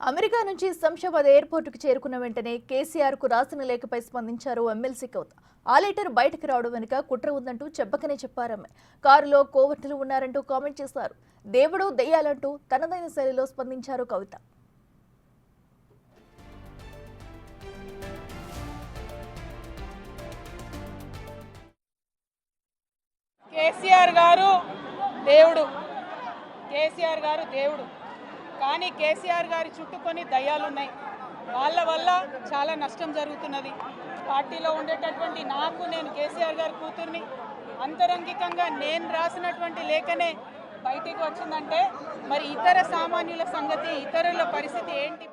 America నుంచి శంషాబాద్ ఎయిర్పోర్టుకు చేరుకున్న వెంటనే కేసీఆర్ కు రాసిన లేఖపై స్పందించారు ఎమ్మెల్సీ కవిత. ఆ లెటర్ బయటకు రావడం వెనుక కుట్ర ఉందంటూ చెప్పకనే చెప్పారామె. కారులో కోవర్టులు ఉన్నారంటూ కామెంట్ చేశారు. దేవుడు దెయ్యాలంటూ తనదైన శైలిలో స్పందించారు కవిత. కేసీఆర్ గారు దేవుడు, కేసీఆర్ గారు దేవుడు. కానీ కేసీఆర్ గారి చుట్టూ కొన్ని దయ్యాలున్నాయి. వాళ్ళ వల్ల చాలా నష్టం జరుగుతున్నది. పార్టీలో ఉండేటటువంటి నేను కేసీఆర్ గారి కూతుర్ని, అంతరంగికంగా నేను రాసినటువంటి లేఖనే బయటికి వచ్చిందంటే మరి ఇతర సామాన్యుల సంగతి, ఇతరుల పరిస్థితి ఏంటి?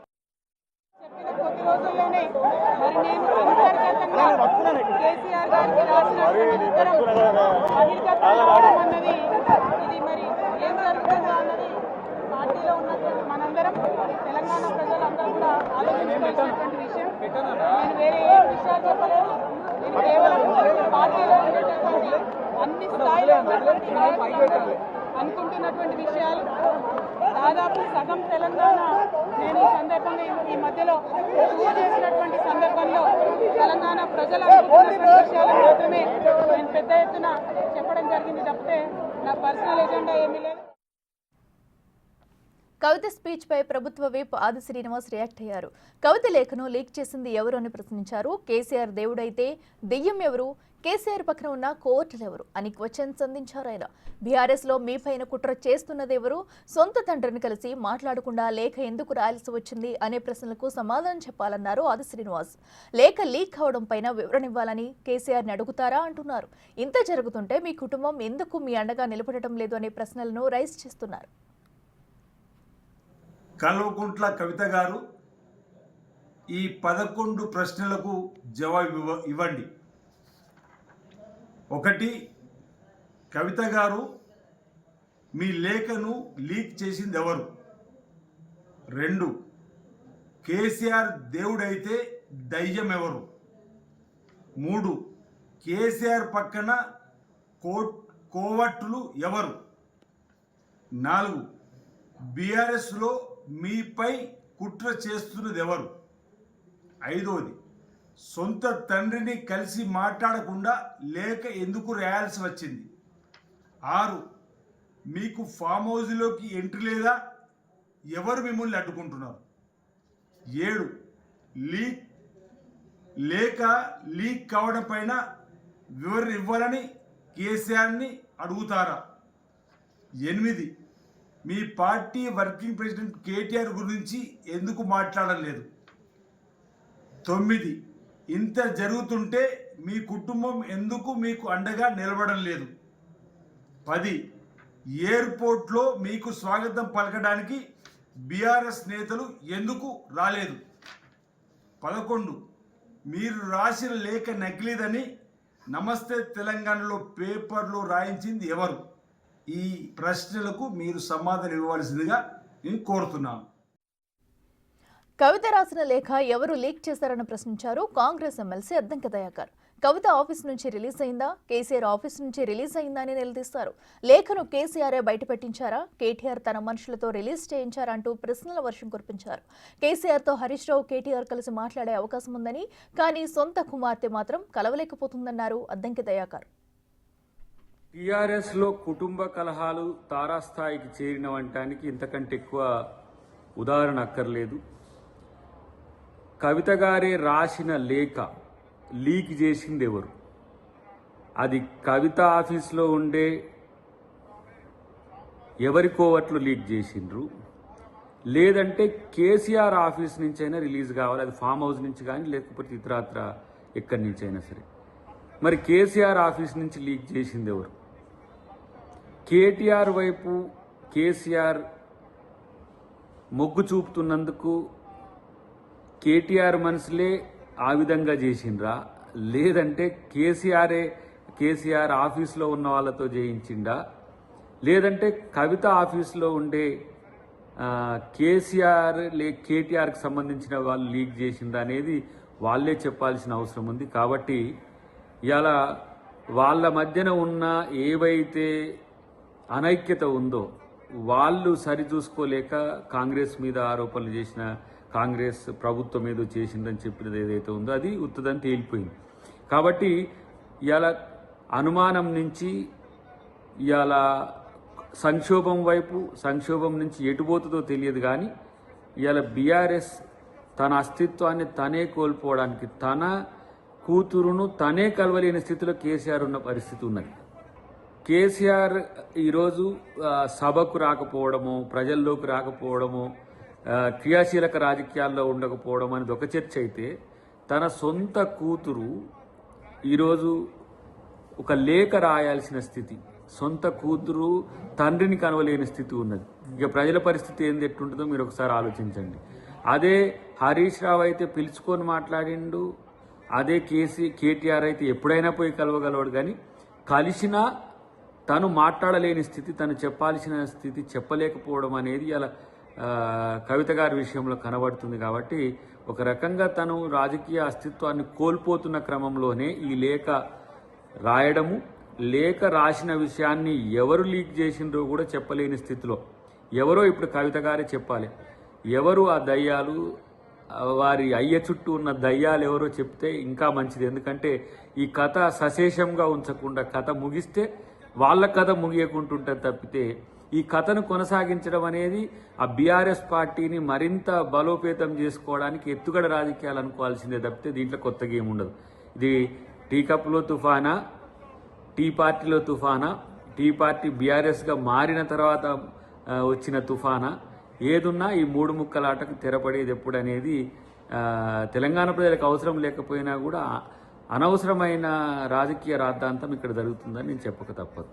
చెప్పిన కొద్ది రోజుల్లోనే మరి నేను అంతర్గతంగా కేసీఆర్ గారికి రాసినటువంటి ఉత్తరం బహిర్గతం కావడం అన్నది, ఇది మరి ఏం జరుగుతుందో అన్నది పార్టీలో ఉన్నటువంటి మనందరం, తెలంగాణ ప్రజలందరూ కూడా ఆలోచించుకోవాల్సినటువంటి విషయం. నేను వేరే ఏ విషయాలు చెప్పలేదు. నేను కేవలం పార్టీలో ఉండేటటువంటి అన్ని స్థాయిలో ఉన్నటువంటి నాయకులు అనుకుంటున్నటువంటి విషయాలు. దాదాపు సగం తెలంగాణ నేను ఈ సందర్భంగా ఈ మధ్యలో టూర్ చేసినటువంటి సందర్భంలో తెలంగాణ ప్రజలు అనుకుంటున్నటువంటి విషయాలు మాత్రమే నేను పెద్ద ఎత్తున చెప్పడం జరిగింది తప్పితే నా పర్సనల్ ఎజెండా ఏమీ లేదు. కవిత స్పీచ్ పై ప్రభుత్వ విప్ ఆది శ్రీనివాస్ రియాక్ట్ అయ్యారు. కవిత లేఖను లీక్ చేసింది ఎవరు అని ప్రశ్నించారు. కేసీఆర్ దేవుడైతే దెయ్యం ఎవరు? కేసీఆర్ పక్కన ఉన్న కోర్టులు ఎవరు అని క్వశ్చన్స్ అందించారు ఆయన. బీఆర్ఎస్ లో మీ పైన కుట్ర చేస్తున్నది ఎవరు? సొంత తండ్రిని కలిసి మాట్లాడకుండా లేఖ ఎందుకు రాయాల్సి వచ్చింది అనే ప్రశ్నలకు సమాధానం చెప్పాలన్నారు ఆది శ్రీనివాస్. లేఖ లీక్ కావడం పైన వివరణ ఇవ్వాలని కేసీఆర్ని అడుగుతారా అంటున్నారు. ఇంత జరుగుతుంటే మీ కుటుంబం ఎందుకు మీ అండగా నిలబడటం లేదు అనే ప్రశ్నలను రైజ్ చేస్తున్నారు. కల్వకుంట్ల కవిత గారు, ఈ 11 ప్రశ్నలకు జవాబు ఇవ్వండి. 1, కవిత గారు మీ లేఖను లీక్ చేసింది ఎవరు? 2, కేసీఆర్ దేవుడైతే దయ్యం ఎవరు? 3, కేసీఆర్ పక్కన కోవట్లు ఎవరు? 4, బీఆర్ఎస్లో మీపై కుట్ర చేస్తున్నది ఎవరు? 5వది, సొంత తండ్రిని కలిసి మాట్లాడకుండా లేఖ ఎందుకు రాయాల్సి వచ్చింది? 6, మీకు ఫామ్ హౌస్లోకి ఎంట్రీ లేదా? ఎవరు మిమ్మల్ని అడ్డుకుంటున్నారు? 7, లేఖ లీక్ కావడం పైన వివరణ ఇవ్వాలని కేసీఆర్ని అడుగుతారా? 8, మీ పార్టీ వర్కింగ్ ప్రెసిడెంట్ కేటీఆర్ గురించి ఎందుకు మాట్లాడలేదు? 9, ఇంత జరుగుతుంటే మీ కుటుంబం ఎందుకు మీకు అండగా నిలబడడం లేదు? 10, ఎయిర్పోర్ట్లో మీకు స్వాగతం పలకడానికి బీఆర్ఎస్ నేతలు ఎందుకు రాలేదు? 11, మీరు రాసిన లేఖ నకిలీదని నమస్తే తెలంగాణలో పేపర్లో రాయించింది ఎవరు? ఈ ప్రశ్నలకు మీరు సమాధానం ఇవ్వాల్సిందిగా నేను కోరుతున్నాను. కవిత రాసిన లేఖ ఎవరు లీక్ చేశారని ప్రశ్నించారు కాంగ్రెస్ ఎమ్మెల్సీ అద్దంకి దయాకర్. కవిత ఆఫీస్ నుంచి రిలీజ్ అయిందా, కేసీఆర్ ఆఫీస్ నుంచి రిలీజ్ అయిందా అని నిలదీస్తారు. లేఖను కేసీఆరే బయటపెట్టించారా, కేటీఆర్ తన మనుషులతో రిలీజ్ చేయించారా అంటూ ప్రశ్నల వర్షం కురిపించారు. కేసీఆర్తో హరీష్ రావు, కేటీఆర్ కలిసి మాట్లాడే అవకాశం ఉందని, కానీ సొంత కుమార్తె మాత్రం కలవలేకపోతుందన్నారు అద్దంకి దయాకర్. టీఆర్ఎస్లో కుటుంబ కలహాలు తారాస్థాయికి చేరినవంటానికి ఇంతకంటే ఎక్కువ ఉదాహరణ అక్కర్లేదు. కవిత గారే రాసిన లేఖ లీక్ చేసింది ఎవరు? అది కవిత ఆఫీస్లో ఉండే ఎవరి కోవట్లు లీక్ చేసిండ్రు, లేదంటే కేసీఆర్ ఆఫీస్ నుంచి అయినా రిలీజ్ కావాలి. అది ఫామ్ హౌస్ నుంచి కానీ లేకపోతే ఇతరత్ర ఎక్కడి నుంచి అయినా సరే. మరి కేసీఆర్ ఆఫీస్ నుంచి లీక్ చేసింది ఎవరు? కేటీఆర్ వైపు కేసీఆర్ మొగ్గు చూపుతున్నందుకు కేటీఆర్ మనసులే ఆ విధంగా చేసిండ్రా, లేదంటే కేసీఆర్ ఆఫీస్లో ఉన్న వాళ్ళతో చేయించిండా, లేదంటే కవిత ఆఫీస్లో ఉండే కేటీఆర్కి సంబంధించిన వాళ్ళు లీక్ చేసిందా అనేది వాళ్ళే చెప్పాల్సిన అవసరం ఉంది. కాబట్టి ఇలా వాళ్ళ మధ్యన ఉన్న ఏవైతే అనైక్యత ఉందో వాళ్ళు సరిచూసుకోలేక కాంగ్రెస్ మీద ఆరోపణలు చేసిన, కాంగ్రెస్ ప్రభుత్వం ఏదో చేసిందని చెప్పినది ఏదైతే ఉందో అది ఉత్తదని తేలిపోయింది. కాబట్టి ఇవాళ అనుమానం నుంచి ఇవాళ సంక్షోభం వైపు, సంక్షోభం నుంచి ఎటుపోతుందో తెలియదు. కానీ ఇవాళ బీఆర్ఎస్ తన అస్తిత్వాన్ని తనే కోల్పోవడానికి, తన కూతురును తనే కలవలేని స్థితిలో కేసీఆర్ ఉన్న పరిస్థితి ఉన్నది. కేసీఆర్ ఈరోజు సభకు రాకపోవడము, ప్రజల్లోకి రాకపోవడము, క్రియాశీలక రాజకీయాల్లో ఉండకపోవడం అనేది ఒక చర్చ అయితే, తన సొంత కూతురు ఈరోజు ఒక లేఖ రాయాల్సిన స్థితి, సొంత కూతురు తండ్రిని కనవలేని స్థితి ఉన్నది. ఇక ప్రజల పరిస్థితి ఏంది, ఎట్టుంటుందో మీరు ఒకసారి ఆలోచించండి. అదే హరీష్ రావు అయితే పిలుచుకొని మాట్లాడిండు, అదే కేటీఆర్ అయితే ఎప్పుడైనా పోయి కలవగలవాడు. కానీ కలిసినా తను మాట్లాడలేని స్థితి, తను చెప్పాల్సిన స్థితి చెప్పలేకపోవడం అనేది ఇలా కవిత గారి విషయంలో కనబడుతుంది. కాబట్టి ఒక రకంగా తను రాజకీయ అస్తిత్వాన్ని కోల్పోతున్న క్రమంలోనే ఈ లేఖ రాయడము, లేఖ రాసిన విషయాన్ని ఎవరు లీక్ చేసిండ్రో కూడా చెప్పలేని స్థితిలో, ఎవరో ఇప్పుడు కవిత గారే చెప్పాలి, ఎవరు ఆ దయ్యాలు, వారి అయ్య చుట్టూ ఉన్న దయ్యాలు ఎవరో చెప్తే ఇంకా మంచిది. ఎందుకంటే ఈ కథ సశేషంగా ఉంచకుండా, కథ ముగిస్తే వాళ్ళ కథ ముగియకుంటుంటుంది తప్పితే ఈ కథను కొనసాగించడం అనేది ఆ బీఆర్ఎస్ పార్టీని మరింత బలోపేతం చేసుకోవడానికి ఎత్తుగడ రాజకీయాలు అనుకోవాల్సిందే తప్పితే దీంట్లో కొత్తగా ఏముండదు. ఇది టీ కప్లో తుఫానా, టీ పార్టీలో తుఫానా, టీ పార్టీ బీఆర్ఎస్గా మారిన తర్వాత వచ్చిన తుఫానా, ఏదున్నా ఈ మూడు ముక్కలాటకు తెరపడేది ఎప్పుడు అనేది తెలంగాణ ప్రజలకు అవసరం లేకపోయినా కూడా అనవసరమైన రాజకీయ రాద్ధాంతం ఇక్కడ జరుగుతుందని నేను చెప్పక తప్పదు.